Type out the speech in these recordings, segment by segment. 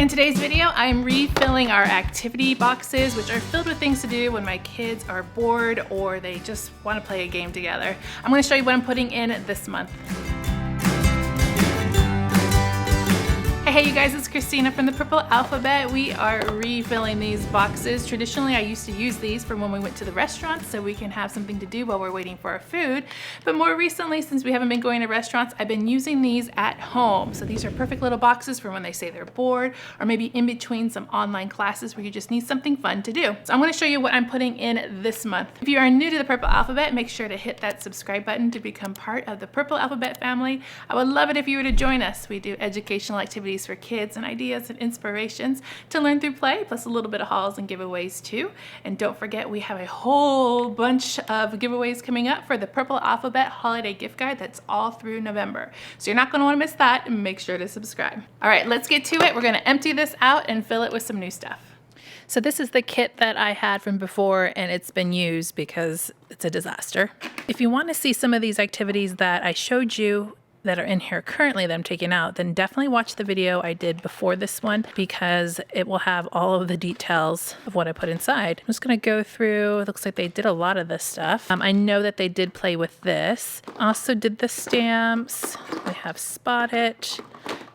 In today's video, I'm refilling our activity boxes, which are filled with things to do when my kids are bored or they just want to play a game together. I'm going to show you what I'm putting in this month. Hey you guys, it's Christina from the Purple Alphabet. We are refilling these boxes. Traditionally, I used to use these for when we went to the restaurants so we can have something to do while we're waiting for our food. But more recently, since we haven't been going to restaurants, I've been using these at home. So these are perfect little boxes for when they say they're bored or maybe in between some online classes where you just need something fun to do. So I'm going to show you what I'm putting in this month. If you are new to the Purple Alphabet, make sure to hit that subscribe button to become part of the Purple Alphabet family. I would love it if you were to join us. We do educational activities for kids and ideas and inspirations to learn through play, plus a little bit of hauls and giveaways too. And don't forget, we have a whole bunch of giveaways coming up for the Purple Alphabet Holiday Gift Guide that's all through November. So you're not going to want to miss that, and make sure to subscribe. All right, let's get to it. We're going to empty this out and fill it with some new stuff. So this is the kit that I had from before, and it's been used because it's a disaster. If you want to see some of these activities that I showed you that are in here currently that I'm taking out, then definitely watch the video I did before this one because it will have all of the details of what I put inside. I'm just going to go through. It looks like they did a lot of this stuff. I know that they did play with this. Also did the stamps. They have Spot It.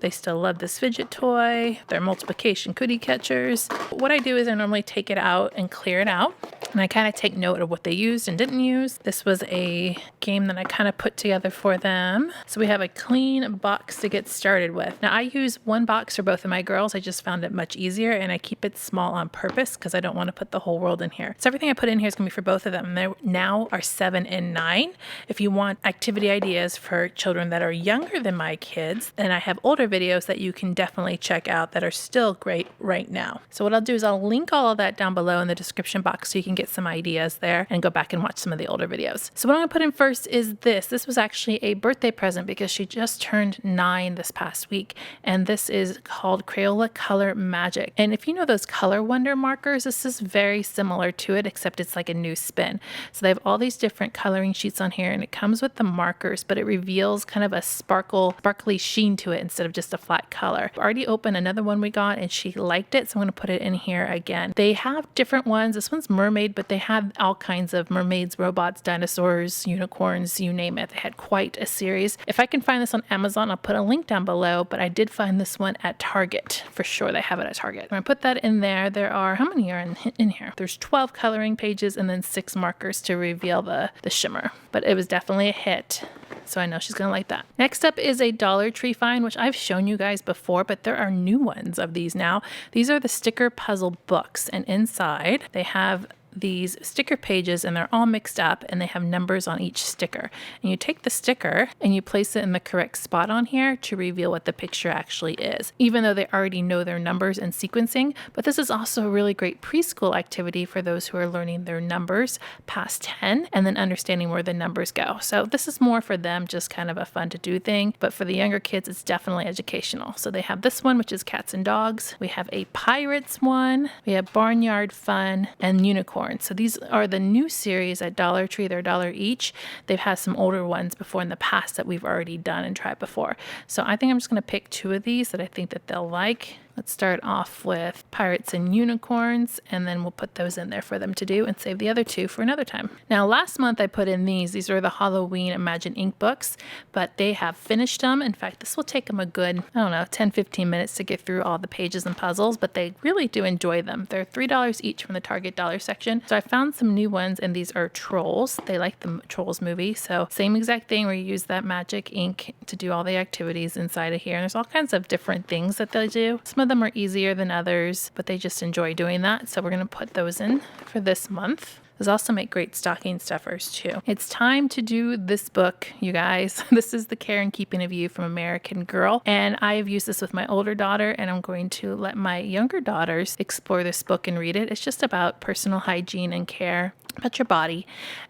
They still love this fidget toy, their multiplication cookie catchers. What I do is I normally take it out and clear it out, and I kind of take note of what they used and didn't use. This was a game that I kind of put together for them. So we have a clean box to get started with. Now I use one box for both of my girls. I just found it much easier, and I keep it small on purpose because I don't want to put the whole world in here. So everything I put in here is going to be for both of them. They now are 7 and 9. If you want activity ideas for children that are younger than my kids, and I have older videos that you can definitely check out that are still great right now. So what I'll do is I'll link all of that down below in the description box so you can get some ideas there and go back and watch some of the older videos. So what I'm going to put in first is this. This was actually a birthday present because she just turned 9 this past week, and this is called Crayola Color Magic. And if you know those Color Wonder markers, this is very similar to it, except it's like a new spin. So they have all these different coloring sheets on here, and it comes with the markers, but it reveals kind of a sparkly sheen to it instead of just a flat color. I already opened another one we got and she liked it, so I'm going to put it in here again. They have different ones. This one's mermaid, but they have all kinds of mermaids, robots, dinosaurs, unicorns, you name it. They had quite a series. If I can find this on Amazon, I'll put a link down below, but I did find this one at Target. For sure they have it at Target. I'm going to put that in there. There are, how many are in here? There's 12 coloring pages and then 6 markers to reveal the shimmer. But it was definitely a hit. So I know she's going to like that. Next up is a Dollar Tree find, which I've shown you guys before, but there are new ones of these now. These are the sticker puzzle books, and inside they have these sticker pages, and they're all mixed up, and they have numbers on each sticker. And you take the sticker and you place it in the correct spot on here to reveal what the picture actually is, even though they already know their numbers and sequencing. But this is also a really great preschool activity for those who are learning their numbers past 10 and then understanding where the numbers go. So this is more for them, just kind of a fun to do thing. But for the younger kids, it's definitely educational. So they have this one, which is cats and dogs. We have a pirates one. We have barnyard fun and unicorn. So these are the new series at Dollar Tree. They're $1 each. They've had some older ones before in the past that we've already done and tried before. So I think I'm just going to pick 2 of these that I think that they'll like. Let's start off with pirates and unicorns, and then we'll put those in there for them to do and save the other 2 for another time. Now, last month I put in these. These are the Halloween Imagine Ink books, but they have finished them. In fact, this will take them a good, 10-15 minutes to get through all the pages and puzzles, but they really do enjoy them. They're $3 each from the Target dollar section. So I found some new ones, and these are Trolls. They like the Trolls movie. So same exact thing where you use that magic ink to do all the activities inside of here. And there's all kinds of different things that they do. Some of them are easier than others, but they just enjoy doing that. So we're going to put those in for this month. Those also make great stocking stuffers too. It's time to do this book, you guys. This is The Care and Keeping of You from American Girl. And I have used this with my older daughter, and I'm going to let my younger daughters explore this book and read it. It's just about personal hygiene and care. about your body.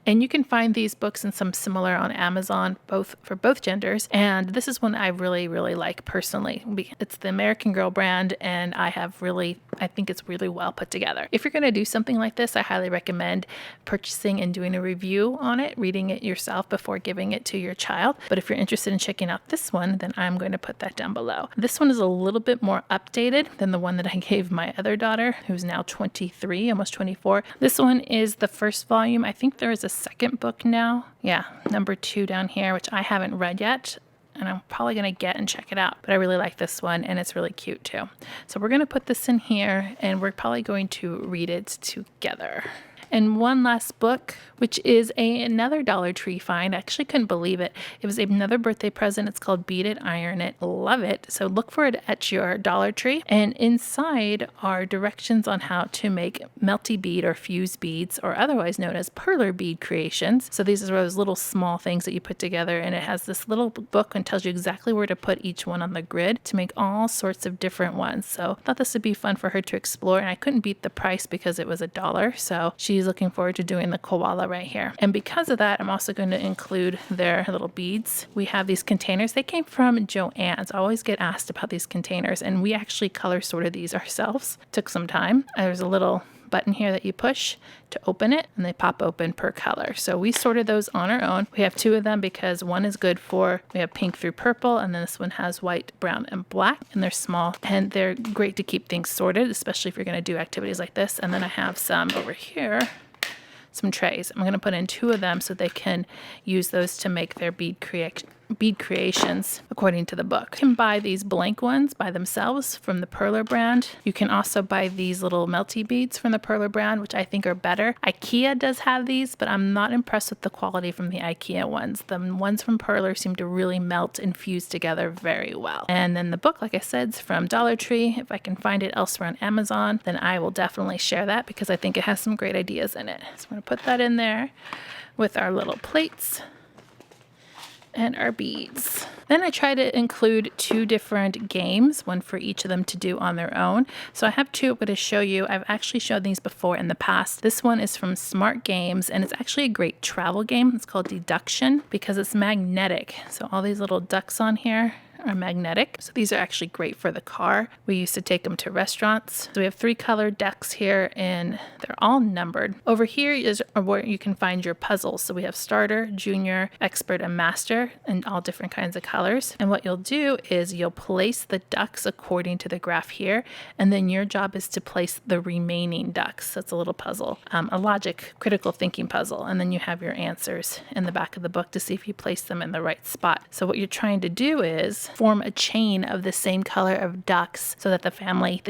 And you can find these books and some similar on Amazon, both for both genders. And this is one I really, really like personally. It's the American Girl brand, and I think it's really well put together. If you're going to do something like this, I highly recommend purchasing and doing a review on it, reading it yourself before giving it to your child. But if you're interested in checking out this one, then I'm going to put that down below. This one is a little bit more updated than the one that I gave my other daughter, who's now 23, almost 24. This one is the first volume. I think there is a second book now. Yeah, number 2 down here, which I haven't read yet. And I'm probably going to get and check it out. But I really like this one, and it's really cute too. So we're going to put this in here, and we're probably going to read it together. And one last book, which is another Dollar Tree find. I actually couldn't believe it. It was another birthday present. It's called Beat It, Iron It. Love it. So look for it at your Dollar Tree. And inside are directions on how to make melty bead or fuse beads, or otherwise known as perler bead creations. So these are those little small things that you put together, and it has this little book and tells you exactly where to put each one on the grid to make all sorts of different ones. So I thought this would be fun for her to explore, and I couldn't beat the price because it was $1. So she's looking forward to doing the koala right here. And because of that, I'm also going to include their little beads. We have these containers. They came from Joann's. I always get asked about these containers, and we actually color sorted these ourselves. Took some time. There's a little button here that you push to open it, and they pop open per color. So we sorted those on our own. We have 2 of them because one is good for, we have pink through purple, and then this one has white, brown, and black, and they're small, and they're great to keep things sorted, especially if you're going to do activities like this. And then I have some over here, some trays. I'm going to put in 2 of them so they can use those to make their bead creations according to the book. You can buy these blank ones by themselves from the Perler brand. You can also buy these little melty beads from the Perler brand, which I think are better. IKEA does have these, but I'm not impressed with the quality from the IKEA ones. The ones from Perler seem to really melt and fuse together very well. And then the book, like I said, is from Dollar Tree. If I can find it elsewhere on Amazon, then I will definitely share that because I think it has some great ideas in it. So I'm going to put that in there with our little plates and our beads. Then I try to include 2 different games, one for each of them to do on their own. So I have 2 I'm going to show you. I've actually shown these before in the past. This one is from Smart Games, and it's actually a great travel game. It's called Deduction because it's magnetic. So all these little ducks on here are magnetic. So these are actually great for the car. We used to take them to restaurants. So we have 3 colored decks here, and they're all numbered. Over here is where you can find your puzzles. So we have starter, junior, expert, and master, and all different kinds of colors. And what you'll do is you'll place the ducks according to the graph here, and then your job is to place the remaining ducks. That's a little puzzle, a logic, critical thinking puzzle. And then you have your answers in the back of the book to see if you place them in the right spot. So what you're trying to do is form a chain of the same color of ducks so that the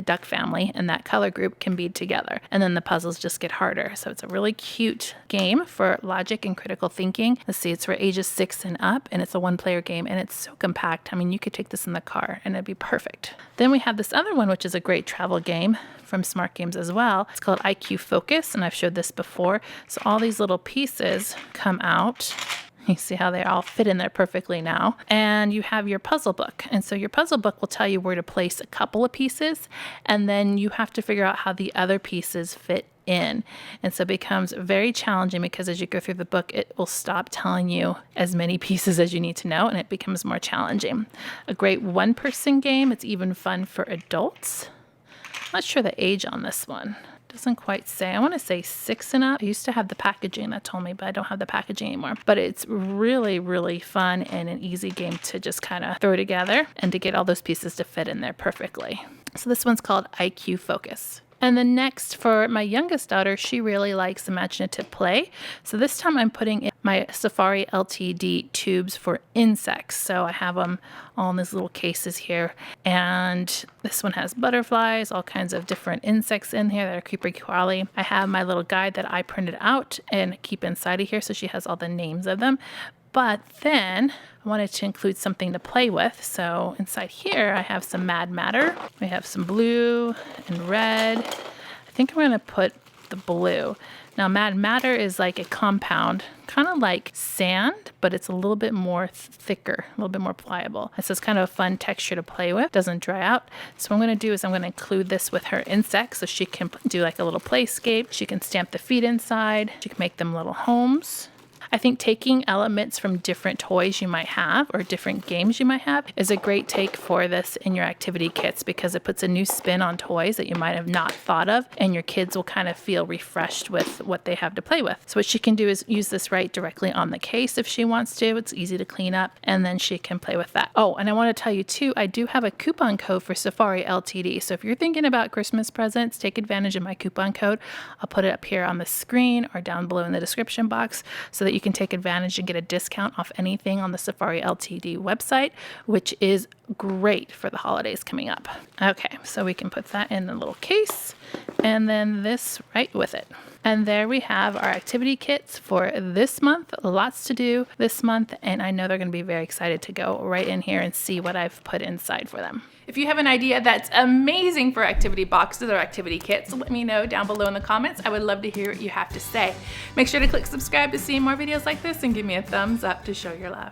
duck family, and that color group can be together. And then the puzzles just get harder. So it's a really cute game for logic and critical thinking. Let's see, it's for ages 6 and up, and it's a 1-player game, and it's so compact. I mean, you could take this in the car and it'd be perfect. Then we have this other one, which is a great travel game from Smart Games as well. It's called IQ Focus, and I've showed this before. So all these little pieces come out. You see how they all fit in there perfectly now. And you have your puzzle book. And so your puzzle book will tell you where to place a couple of pieces, and then you have to figure out how the other pieces fit in. And so it becomes very challenging because as you go through the book, it will stop telling you as many pieces as you need to know, and it becomes more challenging. A great 1-person game. It's even fun for adults. I'm not sure the age on this one. Doesn't quite say. I want to say 6 and up. I used to have the packaging that told me, but I don't have the packaging anymore. But it's really, really fun and an easy game to just kind of throw together and to get all those pieces to fit in there perfectly. So this one's called IQ Focus. And then next, for my youngest daughter, she really likes imaginative play. So this time I'm putting in my Safari LTD tubes for insects. So I have them all in these little cases here. And this one has butterflies, all kinds of different insects in here that are creepy crawly. I have my little guide that I printed out and keep inside of here, so she has all the names of them. But then I wanted to include something to play with. So inside here, I have some Mad Matter. We have some blue and red. I think I'm going to put the blue. Now Mad Matter is like a compound, kind of like sand, but it's a little bit more thicker, a little bit more pliable. This is kind of a fun texture to play with, doesn't dry out. So what I'm gonna do is I'm gonna include this with her insects so she can do like a little playscape. She can stamp the feet inside. She can make them little homes. I think taking elements from different toys you might have or different games you might have is a great take for this in your activity kits because it puts a new spin on toys that you might have not thought of, and your kids will kind of feel refreshed with what they have to play with. So what she can do is use this right directly on the case if she wants to. It's easy to clean up, and then she can play with that. Oh, and I want to tell you too, I do have a coupon code for Safari LTD. So if you're thinking about Christmas presents, take advantage of my coupon code. I'll put it up here on the screen or down below in the description box so that you can take advantage and get a discount off anything on the Safari LTD website, which is great for the holidays coming up. Okay, so we can put that in the little case and then this right with it. And there we have our activity kits for this month. Lots to do this month, and I know they're going to be very excited to go right in here and see what I've put inside for them. If you have an idea that's amazing for activity boxes or activity kits, let me know down below in the comments. I would love to hear what you have to say. Make sure to click subscribe to see more videos like this and give me a thumbs up to show your love.